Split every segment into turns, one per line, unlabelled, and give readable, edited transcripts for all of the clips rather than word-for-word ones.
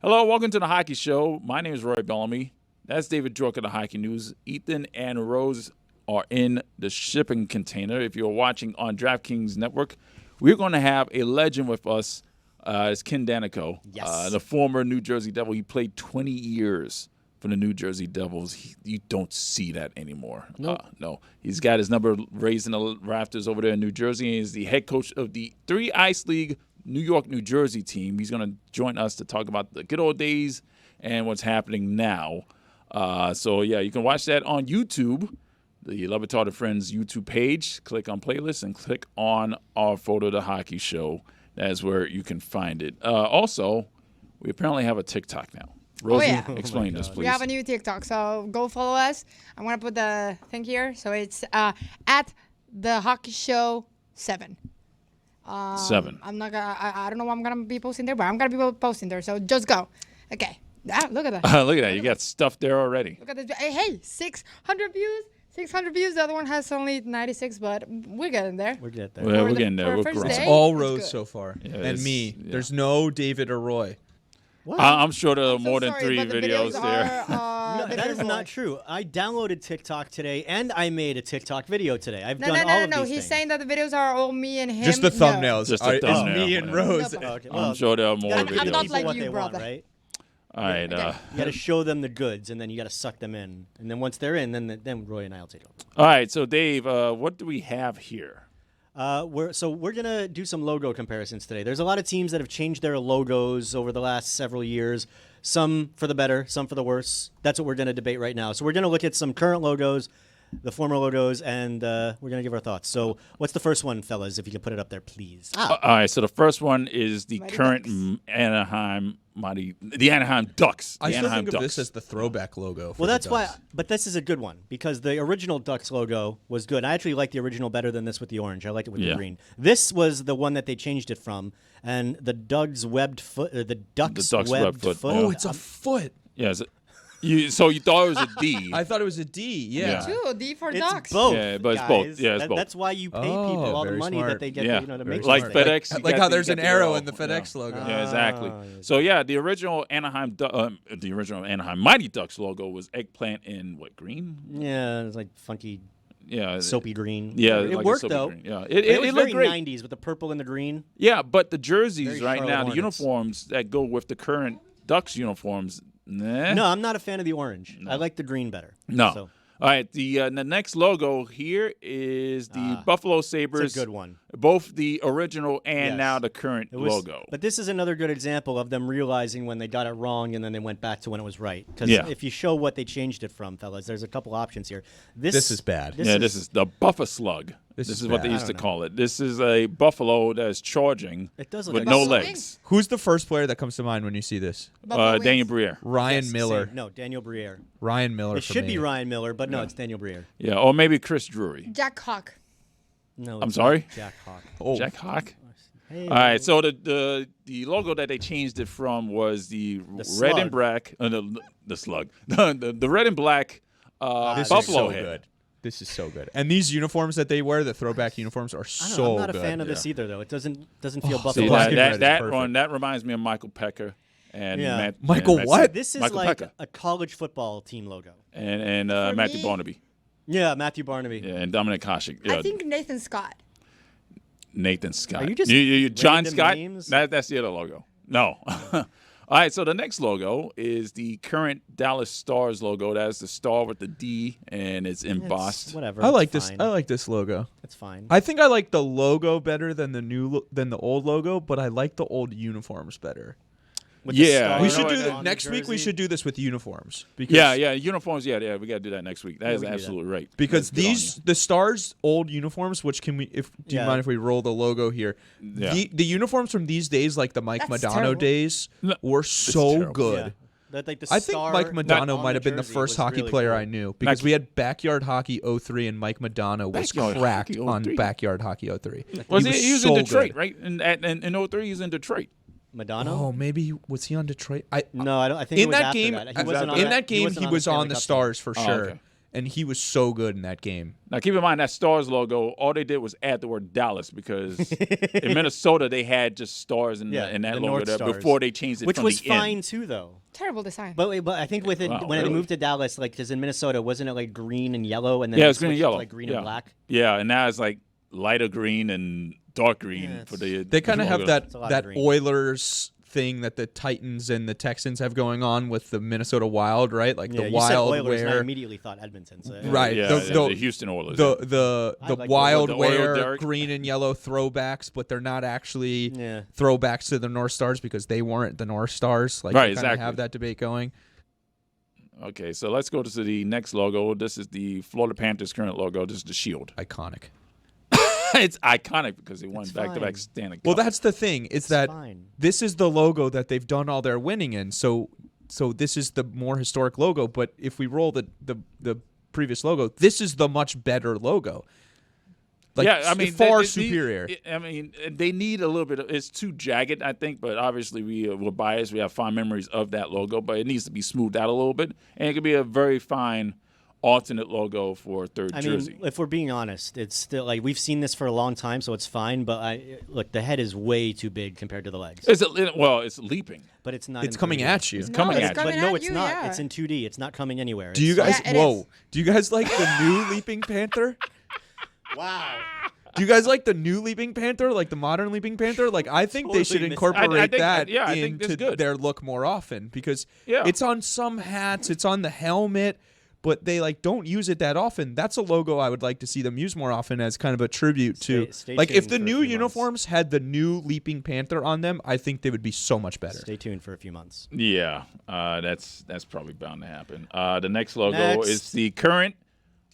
Hello, welcome to the Hockey Show. My name is Roy Bellamy. That's David Jork of the Hockey News. Ethan and Rose are in the shipping container. If you're watching on DraftKings Network, we're going to have a legend with us. It's Ken Daneyko, the former New Jersey Devil. He played 20 years for the New Jersey Devils. You don't see that anymore.
Nope.
No. He's got his number raised in the rafters over there in New Jersey. He's the head coach of the 3 Ice League New York, New Jersey team. He's going to join us to talk about the good old days and what's happening now. You can watch that on YouTube, the LeBatard Friends YouTube page. Click on playlists and click on our photo of the Hockey Show. That's where you can find it. Also, we apparently have a TikTok now. Rosie, explain this, please.
We have a new TikTok, so go follow us. I'm going to put the thing here. So it's at the Hockey Show 7.
7.
I'm not gonna. I don't know what I'm gonna be posting there, but I'm gonna be posting there. So just go. Okay. Look at that.
Look at that. You got stuff there already.
Look at this. Hey, 600 views. 600 views. The other one has only 96, but we're getting there.
We're getting there.
We're getting there. We're growing.
It's all Rose so far, and me. Yeah. There's no David or Roy.
What?
I'm sure there are more than 3 videos there.
No, that is not true. I downloaded TikTok today, and I made a TikTok video today. I've done all of these things.
He's saying that the videos are all me and him.
Just the thumbnails.
Just the thumbnail.
It's me and Rose.
No,
Okay, well,
I'm sure there are more videos.
I'm not like
what
you,
they
brother.
want, right?
All right.
You got to show them the goods, and then you got to suck them in. And then once they're in, then Roy and I will take over.
All right. So, Dave, what do we have here?
We're going to do some logo comparisons today. There's a lot of teams that have changed their logos over the last several years. Some for the better, some for the worse. That's what we're going to debate right now. So we're going to look at some current logos, the former logos, and we're going to give our thoughts. So what's the first one, fellas, if you can put it up there, please?
All right. So the first one is the
Mighty
current
Ducks.
Anaheim Ducks.
I still think
Ducks.
of this as the throwback logo.
Well, that's why, but this is a good one because the original Ducks logo was good. I actually like the original better than this with the orange. I liked it with the green. This was the one that they changed it from, and the Ducks webbed foot. The Ducks webbed foot.
Oh, it's a foot.
Yes. So you thought it was a D.
I thought it was a D. Yeah.
Two, D for
It's
ducks.
both.
Yeah, but it's
guys.
both. Yeah, it's both.
That's why you pay people all the
very
money
smart.
that they get.
Yeah.
To make
Like
these things.
FedEx.
Like how there's
you
an
get
arrow
the
in the FedEx logo.
Yeah, exactly. So the original Anaheim Mighty Ducks logo was eggplant in what, green?
Yeah, it's like funky,
Yeah,
soapy green.
Yeah,
it
like a
worked
soapy
though.
green. Yeah,
It was
it looked
very
great.
90s with the purple and the green.
Yeah, but the jerseys
Very
right
Charlotte
now, the
Hornets.
uniforms that go with the current Ducks uniforms, nah.
No, I'm not a fan of the orange. I like the green better.
No.
So,
All right, the next logo here is the Buffalo Sabres.
it's a good one.
Both the original and
Yes.
now the current
It was-
logo.
But this is another good example of them realizing when they got it wrong and then they went back to when it was right. Because if you show what they changed it from, fellas, there's a couple options here.
This is bad.
This is the Buffa Slug. This is what they used to call it. This is a buffalo that is charging
It does look
with
like
no
Buffalo
legs.
wings.
Who's the first player that comes to mind when you see this?
Buffalo wings.
Daniel Briere.
Ryan
Yes,
Miller.
same. No, Daniel Briere.
Ryan Miller.
It
for
should
me.
be Ryan Miller, but no, it's Daniel Briere.
Yeah, or maybe Chris Drury.
Jack Hawk.
No,
I'm
it's
sorry?
not Jack Hawk.
Oh,
Jack Hawk.
Hey,
All right, so the logo that they changed it from was the red
slug.
and black, the slug, the red and black
this
buffalo
is so
head.
good. This is so good. And these uniforms that they wear, the throwback uniforms, are
I don't
so
know, I'm not
good.
a fan of this either, though. It doesn't feel
See,
Buffalo.
black and red is
that
perfect.
one that reminds me of Michael Pecker and
Yeah.
Michael
and
what?
This is
Michael
like
Pecker
a college football team logo.
and
For
Matthew
me-
Barnaby.
Yeah, Matthew Barnaby.
Yeah, and Dominic Hasek. Yeah,
I think Nathan Scott.
Nathan Scott.
Are you just
John
random
Scott?
names?
That's the other logo. No. All right, so the next logo is the current Dallas Stars logo. That's the star with the D, and it's embossed.
It's whatever.
I like
it's
this.
fine.
I like this logo.
It's fine.
I think I like the logo better than the old logo, but I like the old uniforms better.
With the
Yeah,
star
We
you
should
know
do
what,
that
on
next
the
week. We
jersey.
should do this with uniforms. Because
Yeah, uniforms. Yeah, we got to do that next week. That
Yeah,
is
we can do that.
absolutely right.
Because
That's good on you.
the Stars old uniforms, which can we? Do you
Yeah.
mind if we roll the logo here?
Yeah.
The uniforms from these days, like the Mike
That's
Modano
terrible.
days,
No,
were so
terrible.
good.
Yeah. That, like the
I think
star
Mike
on
Modano might have
the
been the
jersey
first
was
hockey
really
player
cool.
I knew because we had Backyard Hockey 03 and Mike Modano was
Backyard
cracked
Hockey
on
03.
Backyard Hockey 03.
Was he was
so
in Detroit,
good.
right? In 03, he was in Detroit.
Madonna?
Oh, maybe was he on Detroit?
No, I don't. I think it
In
was
that
after
game,
that. He wasn't on
in that game, he was on the
Cup
Stars for
Oh,
sure.
okay.
and he was so good in that game.
Now, keep in mind that Stars logo, all they did was add the word Dallas because in Minnesota they had just stars in that
the
logo
North
there
Stars.
before they changed it
Which
from
was
the
fine
end.
too, though.
Terrible design.
But I think with it,
Wow,
when
really?
they moved to Dallas, like, because in Minnesota, wasn't it like green and yellow, and then
Yeah,
they
it's green and
switched to,
yellow.
like green
yeah.
and black?
Yeah, and now it's like lighter green and dark green
Yeah,
for the.
They kind of have
logo.
a lot of
that
green.
Oilers thing that the Titans and the Texans have going on with the Minnesota Wild, right? Like
Yeah,
the
you
Wild
said Oilers, and I
wear.
immediately thought Edmonton. So,
Right.
Yeah,
The
Houston Oilers.
The
I like the
Wild
Oil
wear
Derek.
green and yellow throwbacks, but they're not actually
Yeah.
throwbacks to the North Stars because they weren't the North Stars. Like
Right,
they kinda
exactly.
have that debate going.
Okay, so let's go to the next logo. This is the Florida Panthers' current logo. This is the shield.
Iconic.
It's iconic because they won
It's
back-to-back
fine.
Stanley Cup.
Well, that's the thing. Is that
fine.
this is the logo that they've done all their winning in. So this is the more historic logo. But if we roll the previous logo, this is the much better logo. Like,
yeah, I mean,
far
they
superior.
I mean, they need a little bit of. It's too jagged, I think. But obviously, we're biased. We have fond memories of that logo, but it needs to be smoothed out a little bit, and it could be a very fine alternate logo for third
I
jersey.
mean, if we're being honest, it's still like we've seen this for a long time, so it's fine. But look, the head is way too big compared to the legs.
It's leaping.
But it's not.
It's
in
coming
3D.
at you.
It's coming
it's
at you.
coming
But no,
at
it's
you,
not.
yeah.
It's in 2D. It's not coming anywhere.
Do you guys?
Yeah, it
whoa!
is.
Do you guys like the new Leaping Panther?
Wow.
Do you guys like the new Leaping Panther, like the modern Leaping Panther? Like, I think they should
Totally missed
incorporate
I think
that
yeah, I think that's
into
good.
their look more often because
Yeah.
it's on some hats, it's on the helmet, but they like don't use it that often. That's a logo I would like to see them use more often as kind of a tribute to.
Stay
Like, if
tuned
the
for a
new
few months.
uniforms had the new Leaping Panther on them, I think they would be so much better.
Stay tuned for a few months.
Yeah, that's probably bound to happen. The next logo
Next.
is the current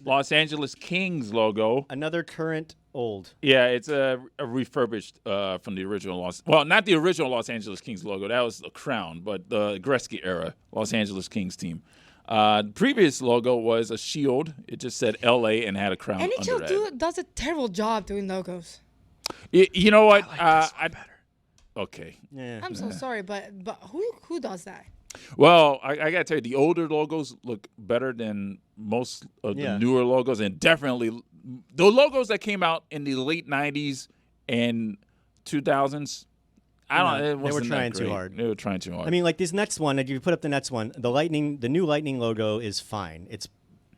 Los Angeles Kings logo.
Another current old.
Yeah, it's a refurbished from the original not the original Los Angeles Kings logo. That was the crown, but the Gretzky era Los Angeles Kings team. The previous logo was a shield. It just said LA and had a crown under that.
NHL does a terrible job doing logos.
You know what?
better.
Okay.
Yeah.
I'm so sorry, but who does that?
Well, I got to tell you, the older logos look better than most of the
Yeah.
newer logos, and definitely the logos that came out in the late '90s and 2000s. It
They were
wasn't that
trying too
great.
hard.
They were trying too hard.
I mean, like this next one, if you put up the next one, the new Lightning logo is fine. It's,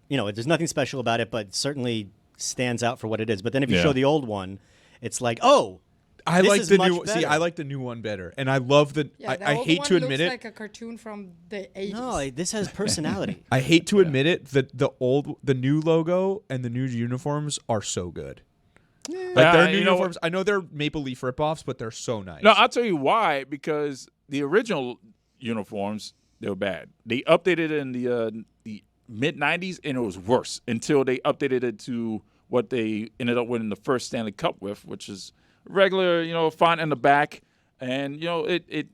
there's nothing special about it, but it certainly stands out for what it is. But then if you
Yeah.
show the old one, it's like, oh,
I
this
like
is
the
much
new. See,
better.
I like the new one better, and I love the.
Yeah, the
I
old
hate
one
to
looks
admit it.
like a cartoon from the 80s.
no, this has personality.
I hate to admit it that the new logo and the new uniforms are so good. Like their new
you know what?
uniforms, I know they're Maple Leaf ripoffs, but they're so nice.
No, I'll tell you why. Because the original uniforms, they were bad. They updated it in the mid '90s, and it was worse until they updated it to what they ended up winning the first Stanley Cup with, which is regular, font in the back, and it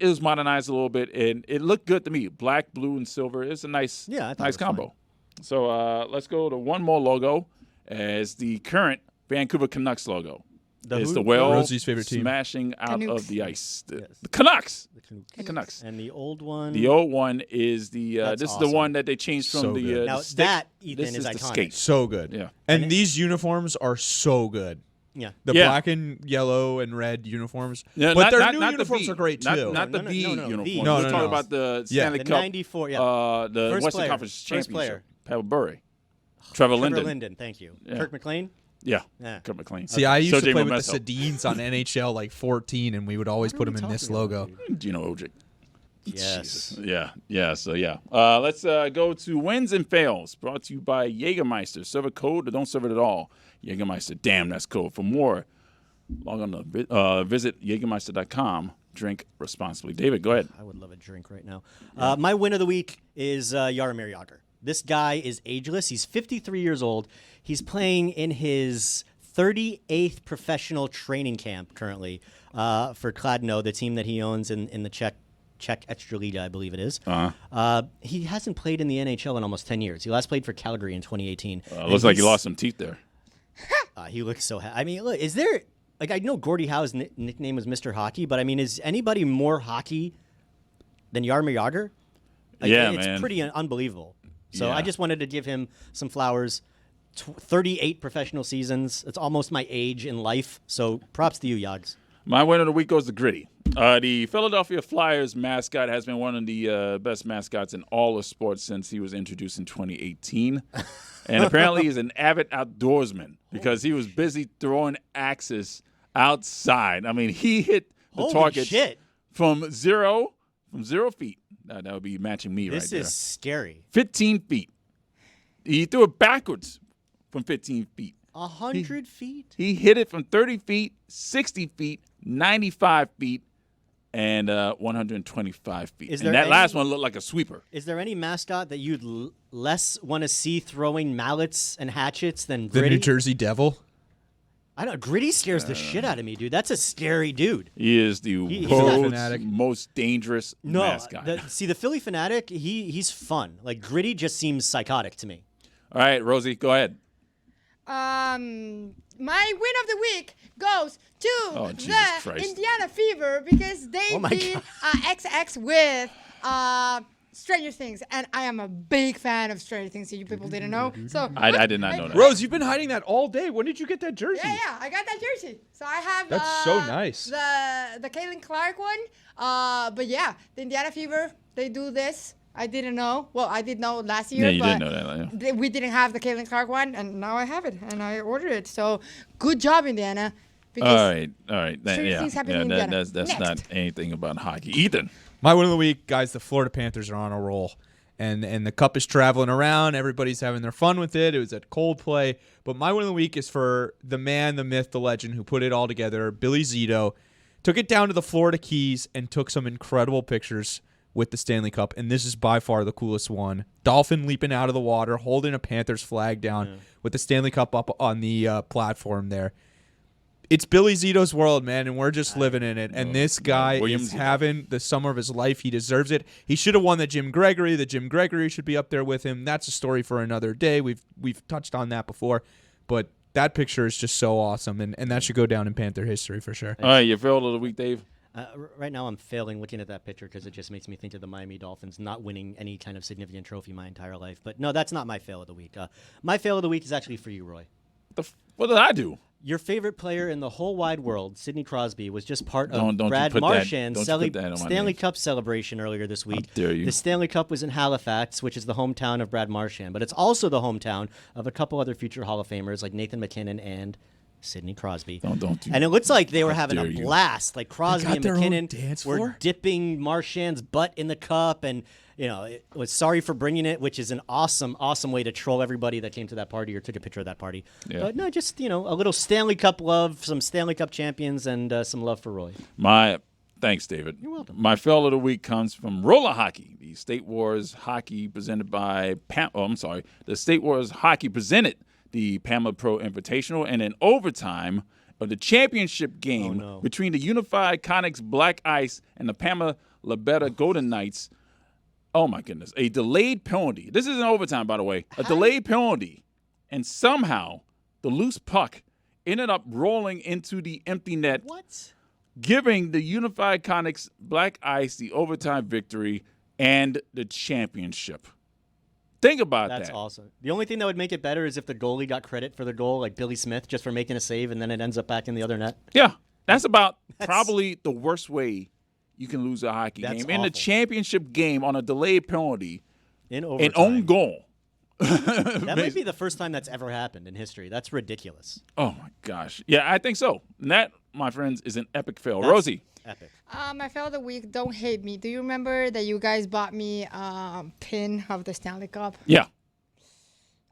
was modernized a little bit, and it looked good to me. Black, blue, and silver is a nice,
Yeah, I thought it
nice
was
combo. So let's go to one more logo as the current Vancouver Canucks logo. It's
who?
the whale
Rosie's favorite team.
smashing out
Canucks.
of the ice. The
Yes.
Canucks.
The
Canucks.
And the old one.
The old one is the.
That's
this is
awesome.
the one that they changed from
So
the.
good.
Now
the stick.
that, Ethan,
This
is
the
iconic.
skate.
So good.
Yeah.
And these uniforms are so good.
Yeah.
The
Yeah.
black and yellow and red uniforms.
Yeah,
but
not-
their
not-
new
not the
uniforms
V.
are great
Not-
too.
Not the
No,
B
no,
uniform.
the-
No,
We're
no,
talking
no.
about the
Yeah.
Stanley
The
Cup.
94, yeah.
The
First
Western
player.
Conference
First
Championship.
player.
Pavel Bure. Trevor Linden.
Linden, thank you.
Yeah.
Kirk McLean.
Yeah.
Yeah.
Kurt McLean.
See, I used to
Sergei
play with
Momesso.
the Sedins on NHL like 14, and we would always put them in this logo.
Gino Ojic.
Yes.
Yeah. So let's go to wins and fails. Brought to you by Jägermeister. Serve a code or don't serve it at all. Jägermeister. Damn, that's code. For more, log on to visit Jägermeister.com. Drink responsibly. David, go ahead.
I would love a drink right now. My win of the week is Jaromir Jagr. This guy is ageless. He's 53 years old. He's playing in his 38th professional training camp currently for Kladno, the team that he owns in the Czech Extraliga, I believe it is. He hasn't played in the NHL in almost 10 years. He last played for Calgary in 2018.
Looks like you lost some teeth there.
He looks so happy. I mean, look, is there... Like, I know Gordie Howe's nickname was Mr. Hockey, but I mean, is anybody more hockey than Jaromir Jagr? Like,
Yeah,
it's
man.
pretty unbelievable. So
Yeah.
I just wanted to give him some flowers. 38 professional seasons. It's almost my age in life. So props to you, Yags.
My win of the week goes to Gritty. The Philadelphia Flyers mascot has been one of the best mascots in all of sports since he was introduced in 2018. And apparently he's an avid outdoorsman because he was busy throwing axes outside. I mean, he hit the
Holy
target
shit.
from 0 feet. That would be matching me right
This
there.
is scary.
15 feet. He threw it backwards from 15 feet.
100 feet?
He hit it from 30 feet, 60 feet, 95 feet, and 125 feet.
Is
And
there
that
any-
last one looked like a sweeper.
Is there any mascot that you'd less want to see throwing mallets and hatchets than
The
Gritty?
New Jersey Devil.
I don't. Gritty scares the shit out of me, dude. That's a scary dude.
He is the
He's
world's
fanatic.
most dangerous
No,
mascot.
the Philly Fanatic, he's fun. Like Gritty just seems psychotic to me.
All right, Rosie, go ahead.
My win of the week goes to
Oh, Jesus
the
Christ.
Indiana Fever because they
Oh my
beat
God.
XX with Stranger Things, and I am a big fan of Stranger Things. So you people didn't know, so
I did not know that.
Rose, you've been hiding that all day. When did you get that jersey?
yeah, I got that jersey. So I have.
That's so nice.
The Caitlin Clark one. But yeah, the Indiana Fever, they do this. I didn't know. Well, I did know last year.
Yeah, you
but
didn't know that. Yeah.
we didn't have the Caitlin Clark one, and now I have it, and I ordered it. So good job, Indiana.
All right.
Stranger Things happen in Indiana.
That's
Next.
not anything about hockey. Ethan.
My win of the week, guys, the Florida Panthers are on a roll. And the cup is traveling around. Everybody's having their fun with it. It was at Coldplay. But my win of the week is for the man, the myth, the legend who put it all together, Billy Zito. Took it down to the Florida Keys and took some incredible pictures with the Stanley Cup. And this is by far the coolest one. Dolphin leaping out of the water, holding a Panthers flag down with the Stanley Cup up on the platform there. It's Billy Zito's world, man, and we're just living in it. And this guy
William
is
Zito.
having the summer of his life. He deserves it. He should have won the Jim Gregory. The Jim Gregory should be up there with him. That's a story for another day. We've touched on that before, but that picture is just so awesome, and that should go down in Panther history for sure.
All right, your fail of the week, Dave.
Right now, I'm failing looking at that picture because it just makes me think of the Miami Dolphins not winning any kind of significant trophy my entire life. But no, that's not my fail of the week. My fail of the week is actually for you, Roy.
What did I do?
Your favorite player in the whole wide world, Sidney Crosby, was just part of
Don't you
Brad
put that-
Marchand's
don't you put that on my
Stanley
name.
Cup celebration earlier this week.
dare you.
The Stanley Cup was in Halifax, which is the hometown of Brad Marchand, but it's also the hometown of a couple other future Hall of Famers like Nathan McKinnon and Sidney Crosby.
Don't you-
And it looks like they were having a
dare you.
blast. Like Crosby
got
and
their own
McKinnon
dance
were
floor?
dipping Marchand's butt in the cup, and it was sorry for bringing it, which is an awesome, awesome way to troll everybody that came to that party or took a picture of that party.
Yeah.
But no, just a little Stanley Cup love, some Stanley Cup champions, and some love for Roy.
Thanks, David.
You're welcome.
My fail of the week comes from roller hockey. The State Wars hockey presented by the State Wars hockey presented the Pamela Pro Invitational, and in overtime of the championship game between the Unified Conics Black Ice and the Pamela LeBatard Golden Knights. Oh my goodness! A delayed penalty. This isn't overtime, by the way. A delayed penalty, and somehow the loose puck ended up rolling into the empty net,
What?
giving the Unified Conics Black Ice the overtime victory and the championship. Think about
That's
that.
awesome. The only thing that would make it better is if the goalie got credit for the goal, like Billy Smith, just for making a save, and then it ends up back in the other net.
Yeah, that's about probably the worst way you can lose a hockey
That's
game. In the
awful.
championship game on a delayed penalty,
In
an
overtime.
own goal.
That might be the first time that's ever happened in history. That's ridiculous.
Oh my gosh. Yeah, I think so. And that, my friends, is an epic fail.
That's
Rosie.
Epic.
My fail of the week, don't hate me. Do you remember that you guys bought me pin of the Stanley Cup?
Yeah.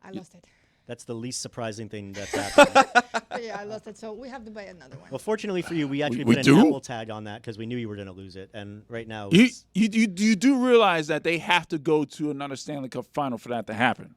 I lost it.
That's the least surprising thing that's happened.
But yeah, I lost it. So we have to buy another one.
Well, fortunately for you, we actually
We
put an
do?
Apple tag on that because we knew you were going to lose it. And right now,
You,
it's,
you do realize that they have to go to another Stanley Cup final for that to happen.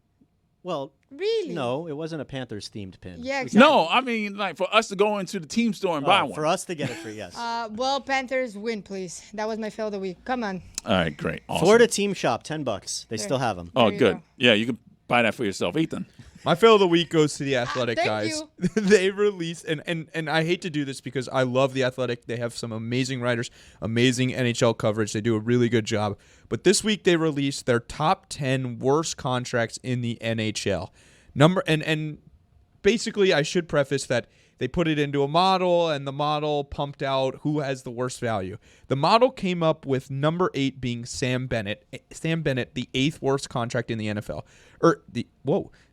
well,
Really?
no, it wasn't a Panthers themed pin.
Yeah, exactly.
No, I mean, like, for us to go into the team store and buy
Oh,
one.
for us to get it free, yes.
Well, Panthers win, please. That was my fail of the week. Come on.
All right, great. Awesome.
Florida Team Shop, $10. They still have them.
Oh,
There you
good.
go.
Yeah, you can buy that for yourself. Ethan.
My fail of the week goes to the Athletic
Thank
guys.
you.
They released, and I hate to do this because I love the Athletic. They have some amazing writers, amazing NHL coverage. They do a really good job. But this week they released their top 10 worst contracts in the NHL. And basically I should preface that they put it into a model, and the model pumped out who has the worst value. The model came up with number 8 being Sam Bennett. Sam Bennett, the 8th worst contract in the NFL.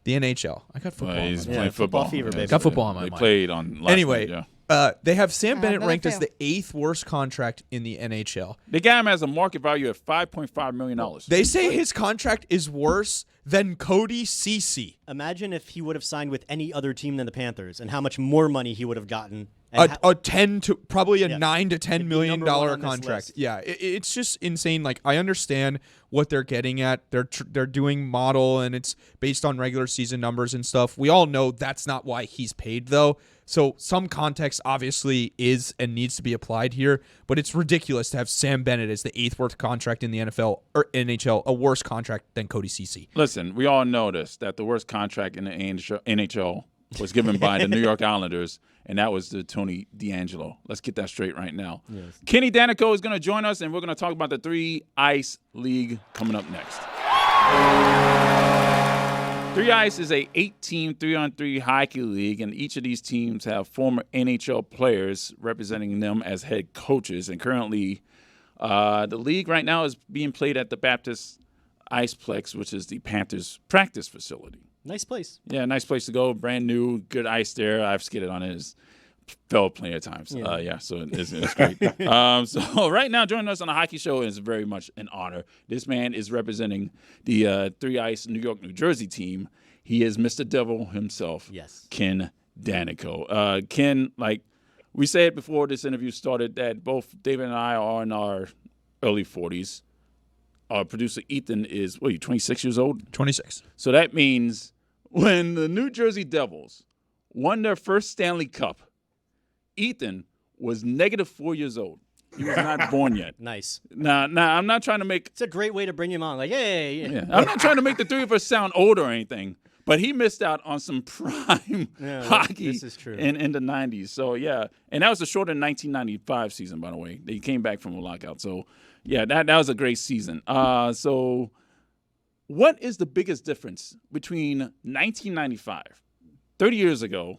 The NHL. I got football.
He's
on my
playing
mind.
football.
fever, baby.
Got football on my
They
mind.
played on last
Anyway,
night, yeah.
They have Sam Bennett
another
ranked as
fail.
the 8th worst contract in the NHL.
They got him as a market value at $5.5 million.
They say his contract is worse than Cody Ceci.
Imagine if he would have signed with any other team than the Panthers, and how much more money he would have gotten. And
A 10 to probably a
Yeah.
9 to 10
He'd be
million
number one
dollar
on this
contract.
list.
Yeah, it's just insane. Like, I understand what they're getting at. They're doing model, and it's based on regular season numbers and stuff. We all know that's not why he's paid, though. So some context obviously is and needs to be applied here, but it's ridiculous to have Sam Bennett as the 8th worst contract in the NFL or NHL, a worse contract than Cody Ceci.
Listen, we all know this, that the worst contract in the NHL was given by the New York Islanders, and that was to Tony DeAngelo. Let's get that straight right now.
Yes.
Kenny Daneyko is going to join us, and we're going to talk about the 3 Ice League coming up next. 3 Ice is a 8-team 3-on-3 hockey league, and each of these teams have former NHL players representing them as head coaches. And currently, the league right now is being played at the Baptist Iceplex, which is the Panthers practice facility.
Nice place.
Yeah, nice place to go. Brand new, good ice there. I've skated on it. It's fell plenty of times. So it's great. So right now, joining us on the Hockey Show is very much an honor. This man is representing the 3 Ice New York, New Jersey team. He is Mr. Devil himself,
Yes.
Ken Daneyko. Ken, like we said before this interview started, that both David and I are in our early 40s. Our producer Ethan is, 26 years old?
26.
So that means when the New Jersey Devils won their first Stanley Cup, Ethan was -4 years old. He was not born yet.
Nice.
Now, I'm not trying to make
It's a great way to bring him on. Like, hey.
I'm not trying to make the 3 of us sound old or anything, but he missed out on some prime
Yeah,
hockey
this is true.
in the 90s. So, yeah. And that was the shorter 1995 season, by the way. He came back from a lockout. So, yeah, that was a great season. So what is the biggest difference between 1995, 30 years ago,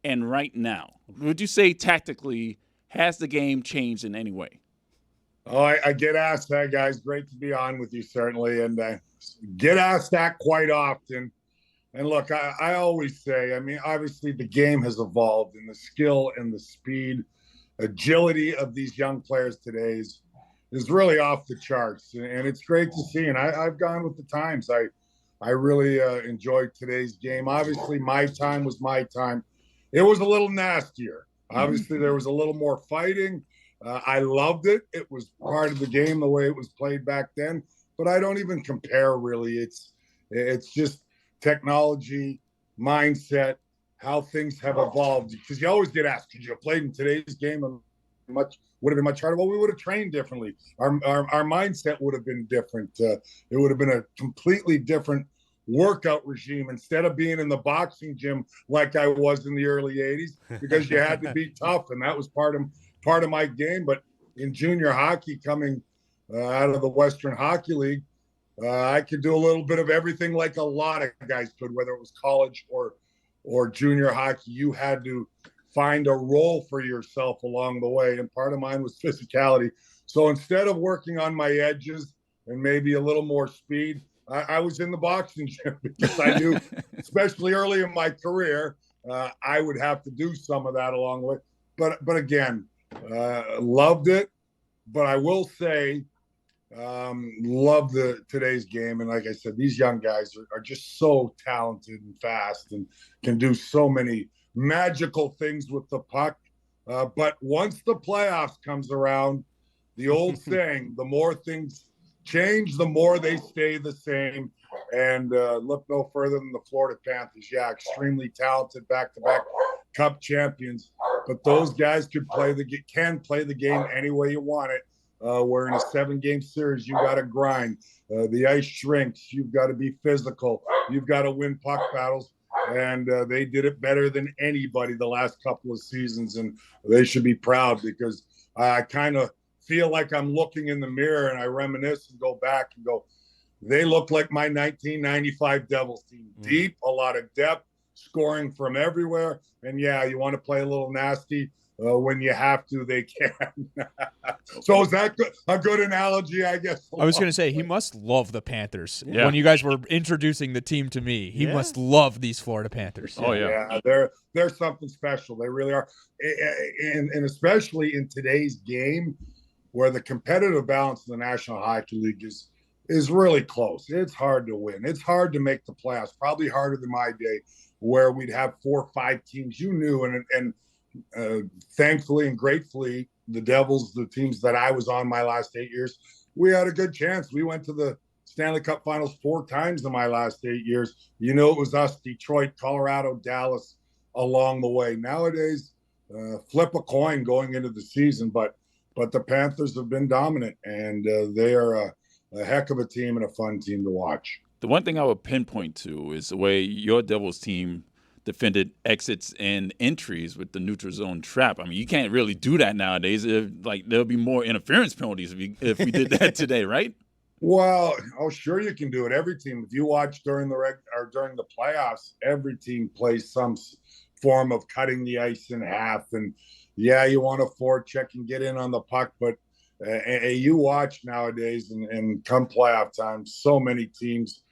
and right now? Would you say tactically, has the game changed in any way?
Oh, I get asked that, guys. Great to be on with you, certainly. And get asked that quite often. And look, I always say, I mean, obviously the game has evolved, and the skill and the speed, agility of these young players today is really off the charts. And it's great to see. And I've gone with the times. I really enjoyed today's game. Obviously, my time was my time. It was a little nastier. Obviously, there was a little more fighting. I loved it. It was part of the game, the way it was played back then. But I don't even compare, really. It's just technology, mindset, how things have evolved. Because you always get asked, could you have played in today's game? Would have been much harder. Well, we would have trained differently. Our mindset would have been different. It would have been a completely different workout regime, instead of being in the boxing gym like I was in the early 80s, because you had to be tough, and that was part of my game. But in junior hockey, coming out of the Western Hockey League, I could do a little bit of everything like a lot of guys could, whether it was college or junior hockey. You had to find a role for yourself along the way, and part of mine was physicality. So instead of working on my edges and maybe a little more speed, I was in the boxing gym, because I knew, especially early in my career, I would have to do some of that along the way. But again, loved it. But I will say, love today's game. And like I said, these young guys are just so talented and fast, and can do so many magical things with the puck. But once the playoffs comes around, the old saying, the more things change, the more they stay the same. And look no further than the Florida Panthers. Yeah, extremely talented, back-to-back Cup champions. But those guys can play the game any way you want it. Where in a 7-game series, you got to grind. The ice shrinks. You've got to be physical. You've got to win puck battles. and they did it better than anybody the last couple of seasons, and they should be proud because I kind of feel like I'm looking in the mirror and I reminisce and go back and go, they look like my 1995 Devils team. Deep, a lot of depth, scoring from everywhere. And yeah, you want to play a little nasty when you have to, they can. So is that a good analogy, I guess?
I was going to say, he must love the Panthers.
Yeah.
When you guys were introducing the team to me, he must love these Florida Panthers.
Oh, yeah.
Yeah, they're something special. They really are. And especially in today's game where the competitive balance in the National Hockey League is really close. It's hard to win. It's hard to make the playoffs, probably harder than my day where we'd have 4 or 5 teams you knew. And thankfully and gratefully, the Devils, the teams that I was on my last 8 years, we had a good chance. We went to the Stanley Cup Finals 4 times in my last 8 years. You know, it was us, Detroit, Colorado, Dallas along the way. Nowadays, flip a coin going into the season, but the Panthers have been dominant, and they are a heck of a team and a fun team to watch.
The one thing I would pinpoint to is the way your Devils team defended exits and entries with the neutral zone trap. I mean, you can't really do that nowadays. There'll be more interference penalties if we did that today, right?
Well, sure you can do it. Every team, if you watch during the playoffs, every team plays some form of cutting the ice in half. And yeah, you want to forecheck and get in on the puck, but you watch nowadays and come playoff time, so many teams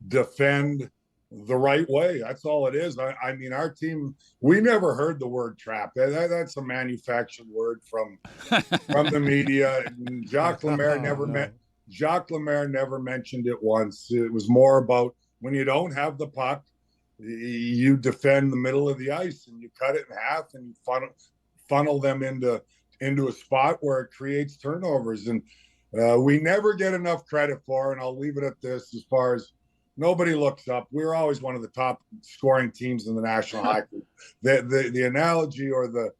defend the right way. That's all it is. I mean, our team, we never heard the word trap. That's a manufactured word from the media. And Jacques Lemaire never mentioned it once. It was more about when you don't have the puck, you defend the middle of the ice and you cut it in half and you funnel them into a spot where it creates turnovers. And we never get enough credit for, and I'll leave it at this, as far as nobody looks up. We're always one of the top scoring teams in the National Hockey League. The analogy or the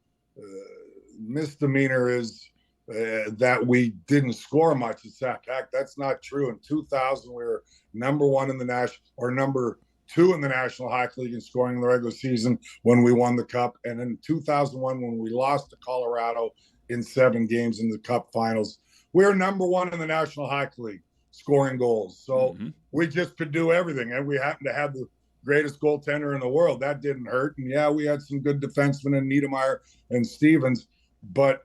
misdemeanor is that we didn't score much. It's heck, that's not true. In 2000, we were number 1 in the number 2 in the National Hockey League in scoring in the regular season when we won the Cup. And in 2001, when we lost to Colorado in 7 games in the Cup Finals, we were number 1 in the National Hockey League scoring goals. So we just could do everything. And we happened to have the greatest goaltender in the world. That didn't hurt. And yeah, we had some good defensemen in Niedermeyer and Stevens, but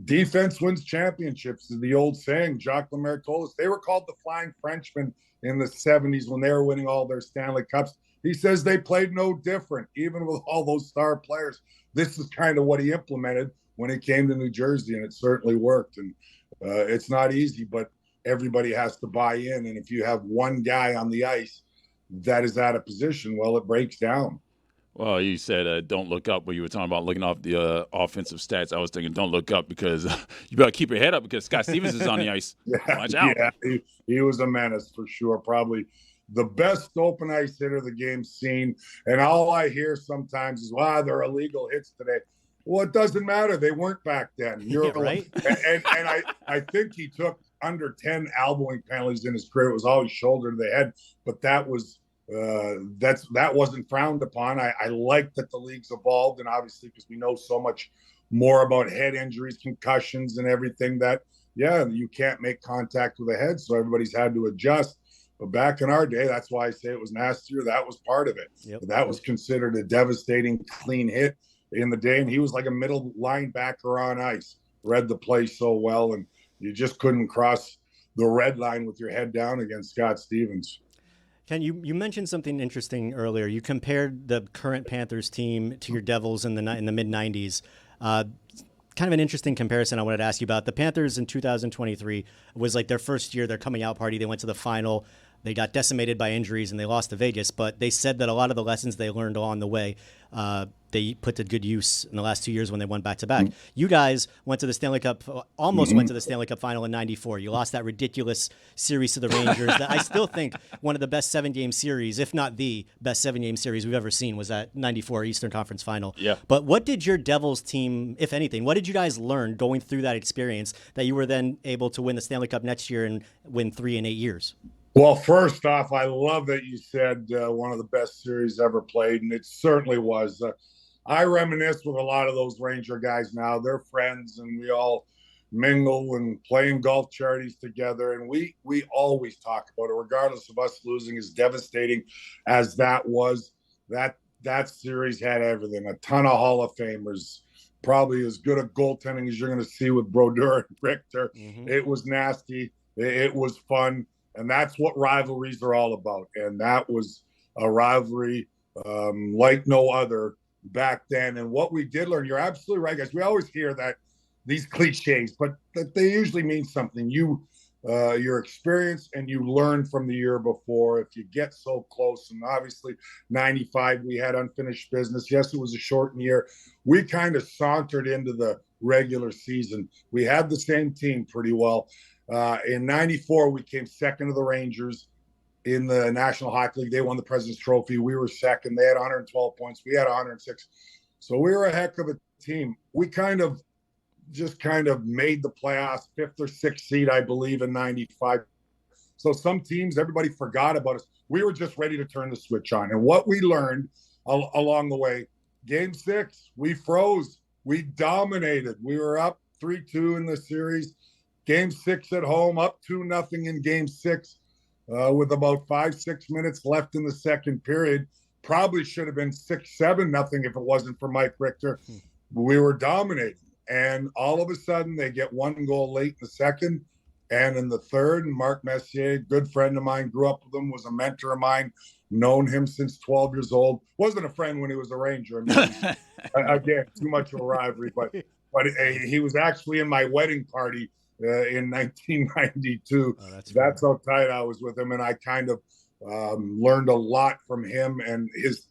defense wins championships is the old saying. Jacques Lemaire told us they were called the Flying Frenchmen in the 70s when they were winning all their Stanley Cups. He says they played no different, even with all those star players. This is kind of what he implemented when he came to New Jersey, and it certainly worked. And it's not easy, but everybody has to buy in. And if you have one guy on the ice that is out of position, well, it breaks down.
Well, you said don't look up when you were talking about looking off the offensive stats. I was thinking don't look up because you better keep your head up because Scott Stevens is on the ice. Watch out.
Yeah, he was a menace for sure. Probably the best open ice hitter the game's seen. And all I hear sometimes is, wow, they're illegal hits today. Well, it doesn't matter. They weren't back then. You're
right.
And I think he took under 10 elbowing penalties in his career. It was always shoulder to the head, but that wasn't frowned upon. I like that the league's evolved, and obviously because we know so much more about head injuries, concussions, and everything that, yeah, you can't make contact with the head, so everybody's had to adjust. But back in our day, that's why I say it was nastier. That was part of it.
Yep.
That was considered a devastating clean hit in the day, and he was like a middle linebacker on ice, read the play so well, and you just couldn't cross the red line with your head down against Scott Stevens.
Ken, you mentioned something interesting earlier. You compared the current Panthers team to your Devils in the mid-'90s. Kind of an interesting comparison I wanted to ask you about. The Panthers in 2023 was like their first year, their coming out party. They went to the final. They got decimated by injuries and they lost to Vegas, but they said that a lot of the lessons they learned along the way, they put to good use in the last 2 years when they went back-to-back. You guys went to the Stanley Cup, almost went to the Stanley Cup final in 94. You lost that ridiculous series to the Rangers that I still think one of the best 7-game series, if not the best 7-game series we've ever seen, was that 94 Eastern Conference final.
Yeah.
But what did your Devils team, if anything, what did you guys learn going through that experience that you were then able to win the Stanley Cup next year and win 3 in 8 years?
Well, first off, I love that you said one of the best series ever played, and it certainly was. I reminisce with a lot of those Ranger guys now. They're friends, and we all mingle and playing golf charities together. And we always talk about it, regardless of us losing, as devastating as that was. That series had everything. A ton of Hall of Famers, probably as good a goaltending as you're going to see with Brodeur and Richter.
Mm-hmm.
It was nasty. It was fun. And that's what rivalries are all about. And that was a rivalry like no other back then. And what we did learn, you're absolutely right, guys. We always hear that these cliches, but that they usually mean something. Your experience, and you learn from the year before. If you get so close, and obviously 95, we had unfinished business. Yes, it was a shortened year. We kind of sauntered into the regular season. We had the same team pretty well. In 94, we came second to the Rangers in the National Hockey League. They won the President's Trophy. We were second. They had 112 points. We had 106. So we were a heck of a team. We kind of made the playoffs, 5th or 6th seed, I believe, in 95. So some teams, everybody forgot about us. We were just ready to turn the switch on. And what we learned along the way, Game 6, we froze. We dominated. We were up 3-2 in the series. Game 6 at home, up 2-0 in Game 6 with about 5-6 minutes left in the second period. Probably should have been 6-7-0 if it wasn't for Mike Richter. We were dominating. And all of a sudden, they get one goal late in the second. And in the third, Mark Messier, good friend of mine, grew up with him, was a mentor of mine, known him since 12 years old. Wasn't a friend when he was a Ranger. I mean, again, too much of a rivalry. But he was actually in my wedding party in 1992.
Oh,
that's how tight I was with him. And I kind of learned a lot from him and his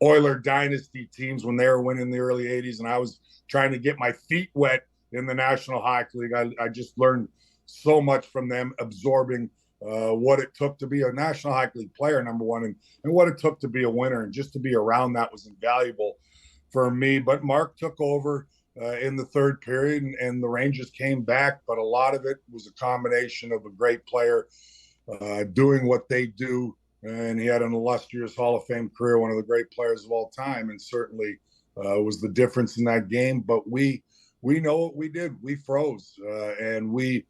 Oiler dynasty teams when they were winning in the early 80s. And I was trying to get my feet wet in the National Hockey League. I just learned so much from them, absorbing what it took to be a National Hockey League player, number one, and what it took to be a winner. And just to be around that was invaluable for me. But Mark took over in the third period, and the Rangers came back. But a lot of it was a combination of a great player doing what they do. And he had an illustrious Hall of Fame career, one of the great players of all time, and certainly was the difference in that game. But we know what we did. We froze, and we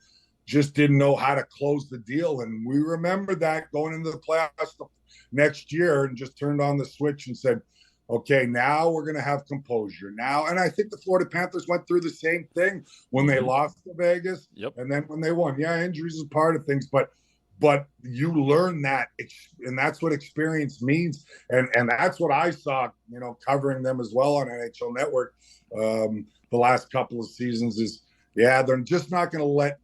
just didn't know how to close the deal. And we remembered that going into the playoffs the next year, and just turned on the switch and said, okay, now we're going to have composure now. And I think the Florida Panthers went through the same thing when they lost to Vegas.
Yep.
And then when they won. Yeah, injuries is part of things, but you learn that, and that's what experience means. And that's what I saw, covering them as well on NHL Network the last couple of seasons is, they're just not going to let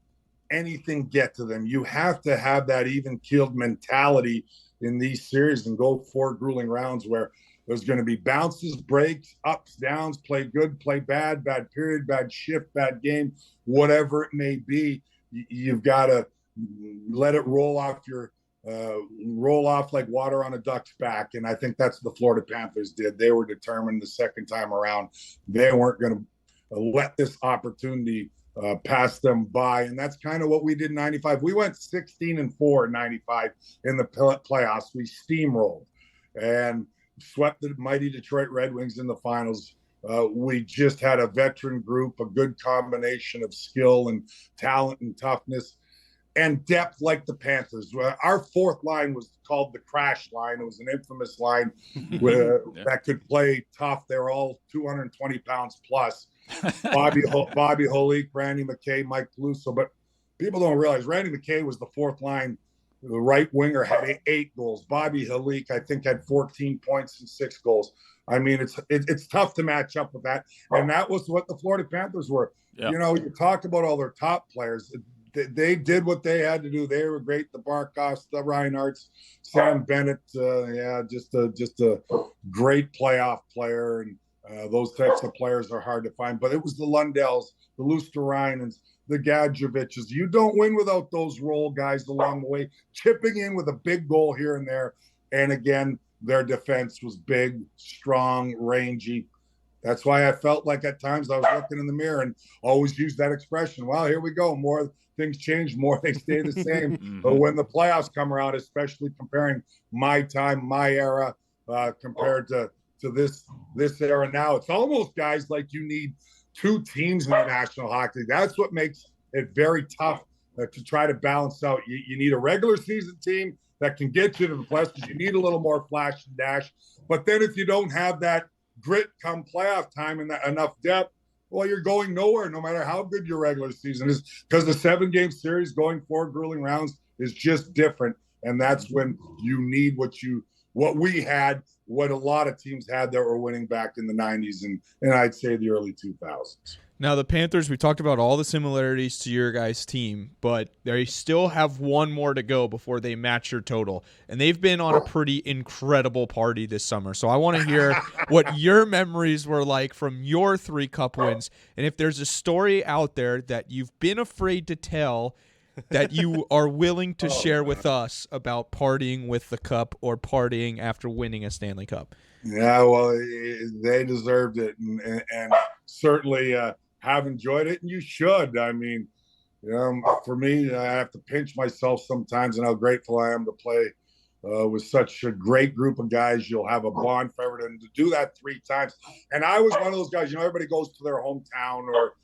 anything get to them. You have to have that even-keeled mentality in these series and go 4 grueling rounds where there's going to be bounces, breaks, ups, downs, play good, play bad, bad period, bad shift, bad game, whatever it may be. You've got to let it roll off like water on a duck's back. And I think that's what the Florida Panthers did. They were determined the second time around. They weren't going to let this opportunity pass them by. And that's kind of what we did in 95. We went 16-4 in 95 in the playoffs. We steamrolled and swept the mighty Detroit Red Wings in the finals. We just had a veteran group, a good combination of skill and talent and toughness and depth like the Panthers. Our fourth line was called the crash line. It was an infamous line that could play tough. They were all 220 pounds plus. Bobby Holik, Randy McKay, Mike Peluso. But people don't realize Randy McKay was the fourth line. The right winger had 8 goals. Bobby Holik, I think, had 14 points and 6 goals. I mean, it's tough to match up with that. And that was what the Florida Panthers were. Yeah. You talk about all their top players. They did what they had to do. They were great. The Barkovs, the Reinhardts, Sam Bennett, just a great playoff player. And those types of players are hard to find. But it was the Lundells, the Luosterainens, the Gadjevic's. You don't win without those role guys along the way, chipping in with a big goal here and there. And again, their defense was big, strong, rangy. that's why I felt like at times I was looking in the mirror and always used that expression. Well, here we go. More things change, more they stay the same. But when the playoffs come around, especially comparing my time, my era, compared to this era now, it's almost, guys, like you need two teams in the National Hockey League. That's what makes it very tough to try to balance out. You need a regular season team that can get you to the playoffs because you need a little more flash and dash. But then if you don't have that grit come playoff time and enough depth, well, you're going nowhere no matter how good your regular season is, because the 7-game series going 4 grueling rounds is just different. And that's when you need what we had, what a lot of teams had that were winning back in the 90s and I'd say the early 2000s.
Now, the Panthers, we talked about all the similarities to your guys' team, but they still have one more to go before they match your total. And they've been on a pretty incredible party this summer. So I want to hear what your memories were like from your 3 Cup wins. And if there's a story out there that you've been afraid to tell that you are willing to share with us about partying with the Cup or partying after winning a Stanley Cup.
Yeah, well, they deserved it and certainly have enjoyed it, and you should. I mean, for me, I have to pinch myself sometimes and how grateful I am to play with such a great group of guys. You'll have a bond forever, and to do that 3 times. And I was one of those guys, everybody goes to their hometown or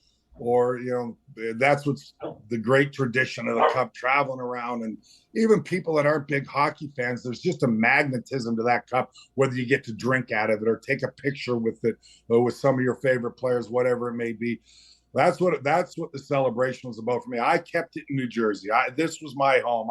that's what's the great tradition of the Cup, traveling around. And even people that aren't big hockey fans, there's just a magnetism to that Cup, whether you get to drink out of it or take a picture with it or with some of your favorite players, whatever it may be. That's what the celebration was about for me. I kept it in New Jersey. This was my home.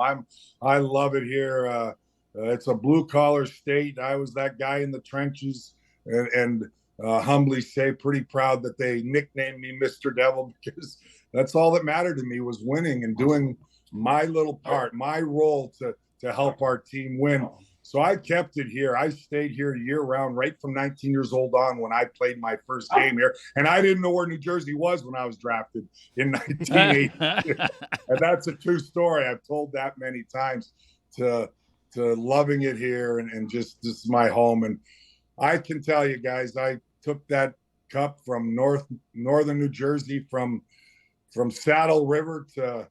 I love it here. It's a blue collar state. I was that guy in the trenches, and humbly say pretty proud that they nicknamed me Mr. Devil, because that's all that mattered to me, was winning and doing my little part, my role to help our team win. So I kept it here. I stayed here year round, right from 19 years old on when I played my first game here. And I didn't know where New Jersey was when I was drafted in 1980. And that's a true story. I've told that many times, to loving it here and just this is my home. And I can tell you guys, I took that Cup from northern New Jersey, from Saddle River to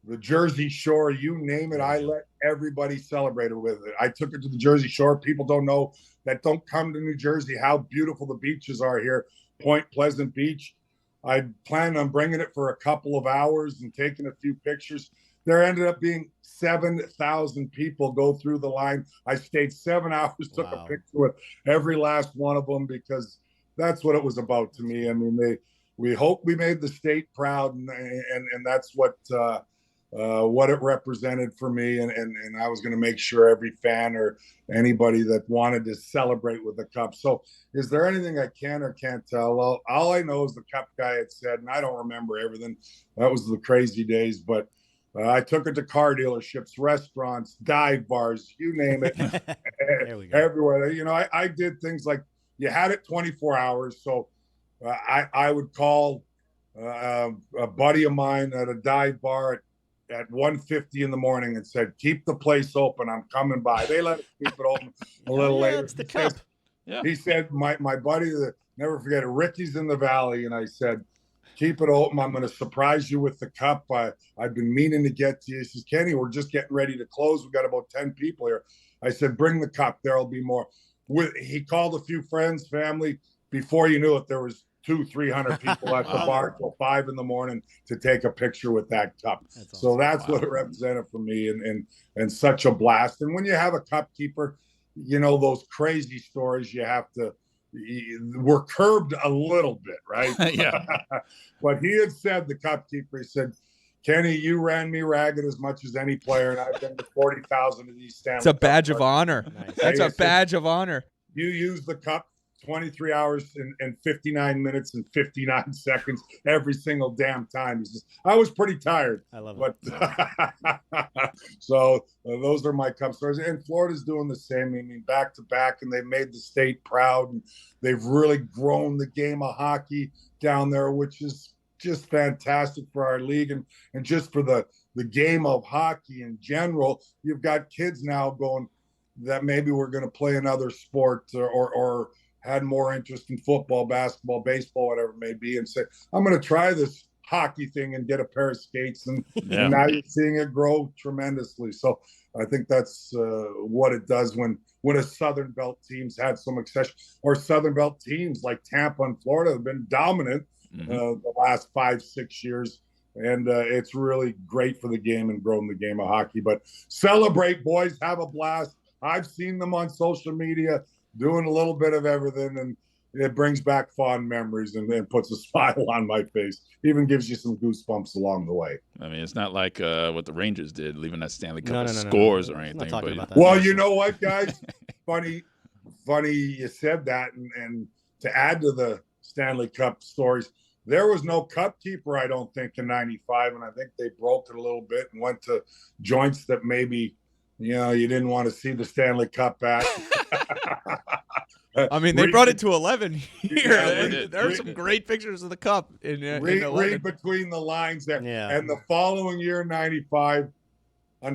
the Jersey Shore, you name it. I let everybody celebrate it with it. I took it to the Jersey Shore. People don't know, that don't come to New Jersey, how beautiful the beaches are here. Point Pleasant Beach. I planned on bringing it for a couple of hours and taking a few pictures. There ended up being 7,000 people go through the line. I stayed 7 hours, took a picture with every last one of them, because that's what it was about to me. I mean, we hope we made the state proud, and that's what it represented for me. And I was going to make sure every fan or anybody that wanted to celebrate with the Cup. So is there anything I can or can't tell? Well, all I know is the Cup guy had said, and I don't remember everything. That was the crazy days, but I took it to car dealerships, restaurants, dive bars, you name it, everywhere. I did things like, you had it 24 hours. So I would call a buddy of mine at a dive bar at 1:50 in the morning and said, keep the place open. I'm coming by. They let us keep it open a little later.
It's the Cup.
He said, my buddy, never forget it, Ricky's in the Valley. And I said, keep it open. I'm going to surprise you with the Cup. I've been meaning to get to you. He says, Kenny, we're just getting ready to close. We've got about 10 people here. I said, bring the Cup. There'll be more. He called a few friends, family. Before you knew it, there was 200-300 people at the bar till 5 a.m. to take a picture with that Cup. That's what it represented for me, and such a blast. And when you have a Cup keeper, those crazy stories you have to, we're curbed a little bit, right?
Yeah.
But he had said, the Cup keeper, he said, Kenny, you ran me ragged as much as any player, and I've been to 40,000 of these Stanley Cups.
It's a badge of honor. Nice. That's a badge of honor.
You use the Cup 23 hours and 59 minutes and 59 seconds every single damn time. He says, I was pretty tired.
I love it.
But so those are my Cup stories. And Florida's doing the same. I mean, back to back, and they've made the state proud, and they've really grown the game of hockey down there, which is just fantastic for our league and just for the game of hockey in general. You've got kids now going that maybe we're going to play another sport or had more interest in football, basketball, baseball, whatever it may be, and say, I'm going to try this hockey thing and get a pair of skates. And now you're seeing it grow tremendously. So I think that's what it does when a Southern Belt teams had some accession, or Southern Belt teams like Tampa and Florida have been dominant the last 5-6 years. And it's really great for the game and growing the game of hockey. But celebrate, boys. Have a blast. I've seen them on social media doing a little bit of everything, and it brings back fond memories and puts a smile on my face. Even gives you some goosebumps along the way.
I mean, it's not like what the Rangers did, leaving that Stanley Cup
No.
scores or anything.
Not talking about that.
Well, you know what, guys? funny you said that. And to add to the Stanley Cup stories, there was no cup keeper, I don't think, in 95. And I think they broke it a little bit and went to joints that maybe, you didn't want to see the Stanley Cup at.
I mean, they brought it to 11 here.
Yeah,
there are some great pictures of the cup in
read between the lines there.
Yeah.
And the following year, 95,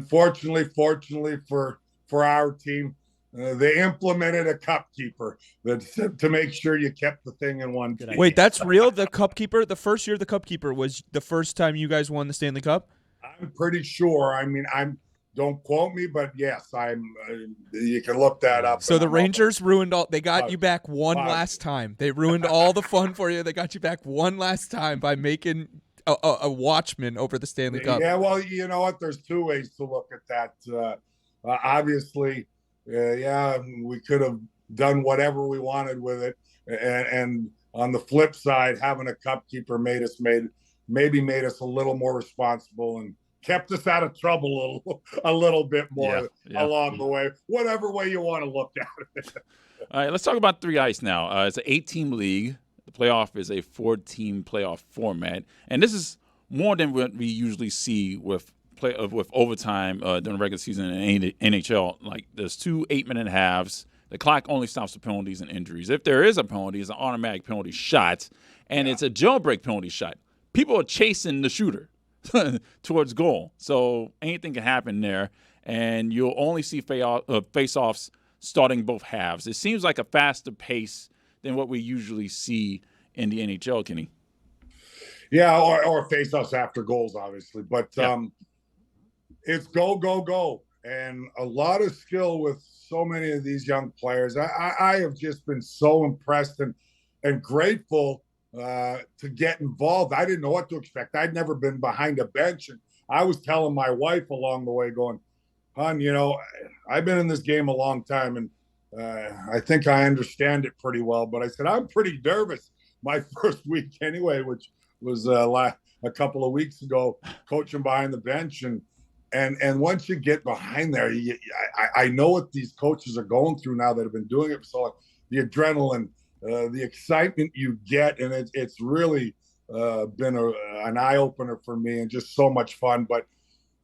fortunately for our team, they implemented a cup keeper to make sure you kept the thing in one team.
Wait, that's real? The cup keeper? The first year the cup keeper was the first time you guys won the Stanley Cup?
I'm pretty sure. I mean, don't quote me, but yes, you can look that up.
So the Rangers ruined all. They got you back one last time. They ruined all the fun for you. They got you back one last time by making a watchman over the Stanley Cup.
Yeah, well, you know what? There's two ways to look at that. Obviously, we could have done whatever we wanted with it, and on the flip side, having a cup keeper made us a little more responsible and kept us out of trouble a little bit more along the way. Whatever way you want to look at it.
All right, let's talk about 3 Ice now. It's an 8-team league. The playoff is a 4-team playoff format, and this is more than what we usually see with overtime during the regular season in NHL. Like, there's 2 8-minute halves. The clock only stops for penalties and injuries. If there is a penalty, it's an automatic penalty shot, and it's a jailbreak penalty shot. People are chasing the shooter towards goal. So anything can happen there, and you'll only see face-offs starting both halves. It seems like a faster pace than what we usually see in the NHL, Kenny.
Yeah, or face-offs after goals, obviously. But it's go, go, go. And a lot of skill with so many of these young players. I have just been so impressed and grateful to get involved. I didn't know what to expect. I'd never been behind a bench. And I was telling my wife along the way going, hon, I've been in this game a long time, and I think I understand it pretty well. But I said, I'm pretty nervous my first week anyway, which was a couple of weeks ago, coaching behind the bench. And once you get behind there, I know what these coaches are going through now that have been doing it. So the adrenaline, the excitement you get, and it's really been an eye-opener for me and just so much fun. But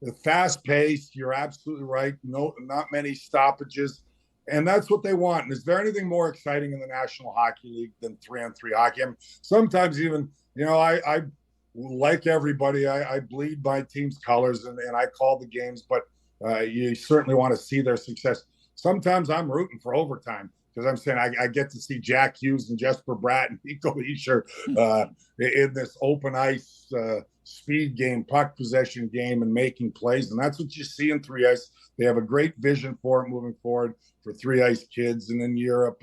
the fast pace, you're absolutely right. No, not many stoppages. And that's what they want. And is there anything more exciting in the National Hockey League than 3-on-3 hockey? I mean, sometimes even, I like everybody, I bleed my team's colors and I call the games, but you certainly want to see their success. Sometimes I'm rooting for overtime because I'm saying I get to see Jack Hughes and Jesper Bratt and Nico Hischier in this open ice speed game, puck possession game, and making plays. And that's what you see in 3 Ice. They have a great vision for it moving forward for 3 Ice kids and in Europe.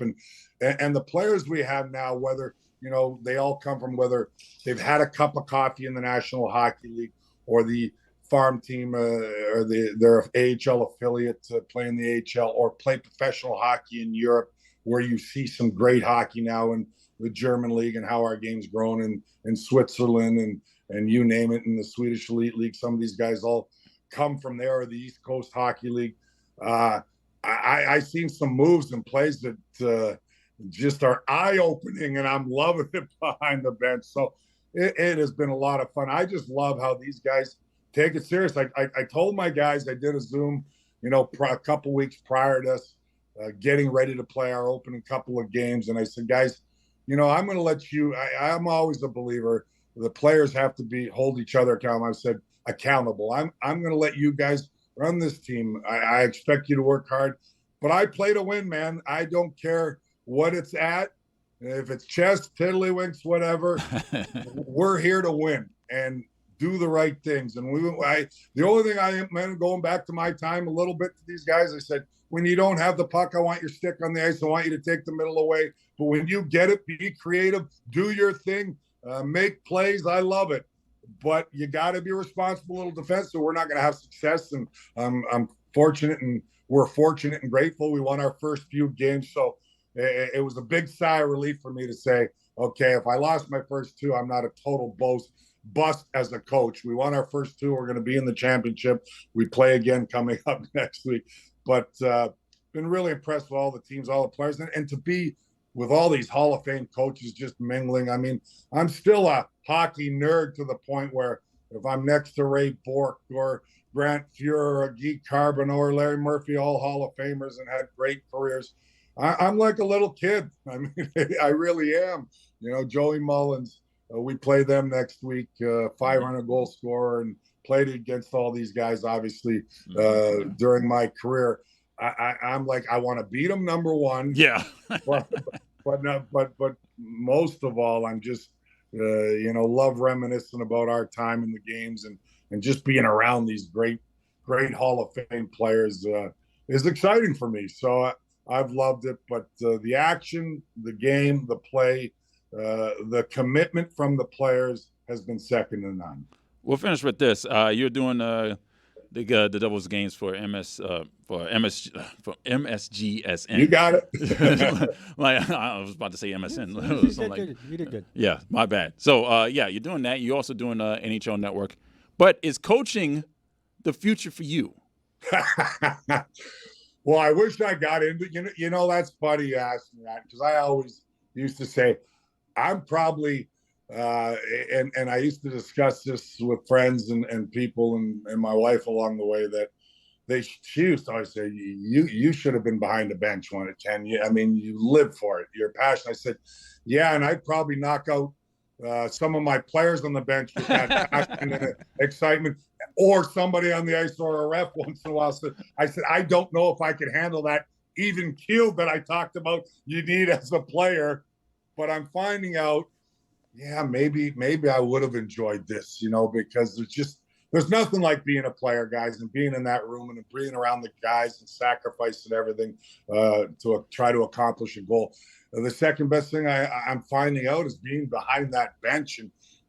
And the players we have now, whether they all come from whether they've had a cup of coffee in the National Hockey League or the farm team or their AHL affiliate to play in the AHL or play professional hockey in Europe, where you see some great hockey now in the German league and how our game's grown in Switzerland and you name it, in the Swedish Elite League. Some of these guys all come from there, or the East Coast Hockey League. I've seen some moves and plays that just are eye-opening, and I'm loving it behind the bench. So it has been a lot of fun. I just love how these guys take it serious. I told my guys, I did a Zoom, a couple weeks prior to us getting ready to play our opening couple of games. And I said, guys, I'm going to let you, I'm always a believer. The players have to hold each other accountable. I said, accountable. I'm going to let you guys run this team. I expect you to work hard, but I play to win, man. I don't care what it's at. If it's chess, tiddlywinks, whatever, we're here to win and do the right things. And the only thing I am going back to my time a little bit to these guys, I said, when you don't have the puck, I want your stick on the ice. I want you to take the middle away. But when you get it, be creative, do your thing, make plays. I love it. But you got to be responsible, little defense, so we're not going to have success. And I'm fortunate, and we're fortunate and grateful. We won our first few games. So it was a big sigh of relief for me to say, okay, if I lost my first two, I'm not a total bust as a coach. We won our first two. We're going to be in the championship. We play again coming up next week. But been really impressed with all the teams, all the players, and to be with all these Hall of Fame coaches just mingling. I mean, I'm still a hockey nerd to the point where if I'm next to Ray Bourque or Grant Fuhrer or Guy Carbonneau or Larry Murphy, all Hall of Famers and had great careers, I'm like a little kid. I mean, I really am. You know, Joey Mullins, we play them next week, 500 goal scorer, and played against all these guys, obviously, during my career. I'm like, I want to beat them, number one.
Yeah.
but most of all, I'm just, love reminiscing about our time in the games and just being around these great Hall of Fame players is exciting for me. So I've loved it. But the action, the game, the play, the commitment from the players has been second to none.
We'll finish with this. You're doing the Devils games for MSGSN.
You got it.
I was about to say MSN.
You did good.
Yeah, my bad. So you're doing that. You're also doing NHL Network. But is coaching the future for you?
Well, I wish I got into that's funny you asked me that, because I always used to say I'm probably and I used to discuss this with friends and people and my wife along the way, that she used to always say, you should have been behind the bench when it can. I mean, you live for it. You're passionate. I said, yeah, and I'd probably knock out some of my players on the bench with that passion and excitement, or somebody on the ice or a ref once in a while. So I said, I don't know if I could handle that even keel that I talked about you need as a player. But I'm finding out, yeah, maybe I would have enjoyed this, because there's nothing like being a player, guys, and being in that room and being around the guys and sacrificing everything to try to accomplish a goal. The second best thing I'm finding out is being behind that bench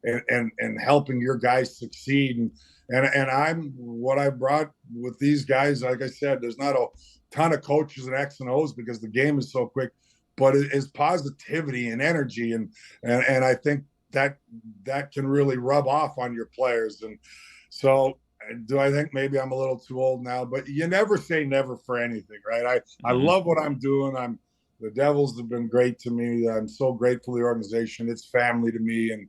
and helping your guys succeed. And I'm what I brought with these guys. Like I said, there's not a ton of coaches and X and O's because the game is so quick, but it is positivity and energy. And I think that can really rub off on your players. And so do I think maybe I'm a little too old now, but you never say never for anything, right? I love what I'm doing. The Devils have been great to me. I'm so grateful to the organization. It's family to me. And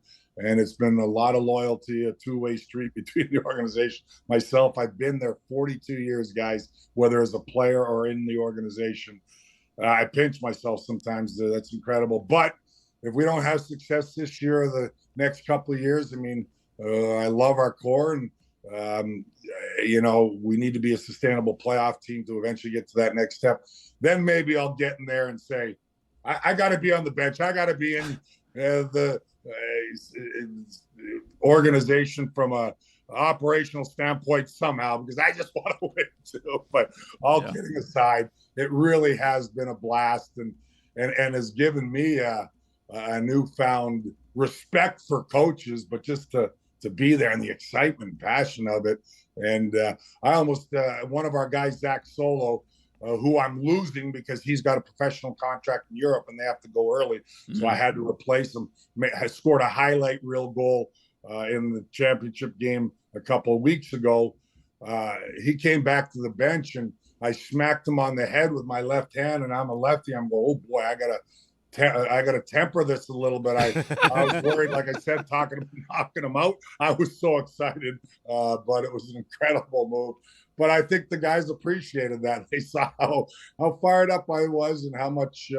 it's been a lot of loyalty, a two-way street between the organization. Myself, I've been there 42 years, guys, whether as a player or in the organization. I pinch myself sometimes. That's incredible. But if we don't have success this year or the next couple of years, I mean, I love our core, and we need to be a sustainable playoff team to eventually get to that next step. Then maybe I'll get in there and say, I got to be on the bench. I got to be in the organization from a operational standpoint somehow, because I just want to win too. But all kidding aside, it really has been a blast and has given me a newfound respect for coaches, but just to be there and the excitement and passion of it. And I almost one of our guys, Zach Solo, who I'm losing because he's got a professional contract in Europe and they have to go early. Mm-hmm. So I had to replace him. I scored a highlight reel goal in the championship game a couple of weeks ago. He came back to the bench and I smacked him on the head with my left hand, and I'm a lefty. I'm going, oh boy, I gotta temper this a little bit. I was worried, like I said, knocking him out. I was so excited, but it was an incredible move. But I think the guys appreciated that. They saw how fired up I was and how much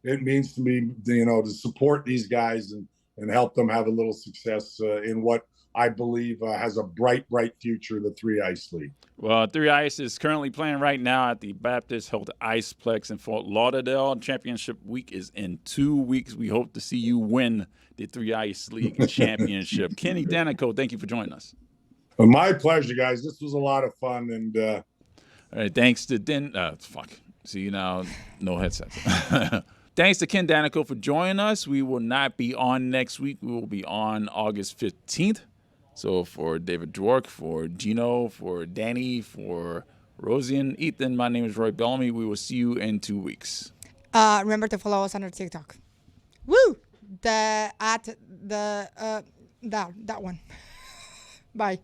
it means to me, to support these guys and help them have a little success in what I believe has a bright future in the 3-Ice League.
Well, 3-Ice is currently playing right now at the Baptist Health Iceplex in Fort Lauderdale. Championship week is in 2 weeks. We hope to see you win the 3-Ice League championship. Ken Daneyko, thank you for joining us.
Well, my pleasure, guys. This was a lot of fun. And
all right, thanks to See, now, no headsets. Thanks to Ken Daneyko for joining us. We will not be on next week. We will be on August 15th. So for David Dwork, for Gino, for Danny, for Rosie and Ethan, my name is Roy Bellamy. We will see you in 2 weeks.
Remember to follow us on our TikTok. Woo! That one. Bye.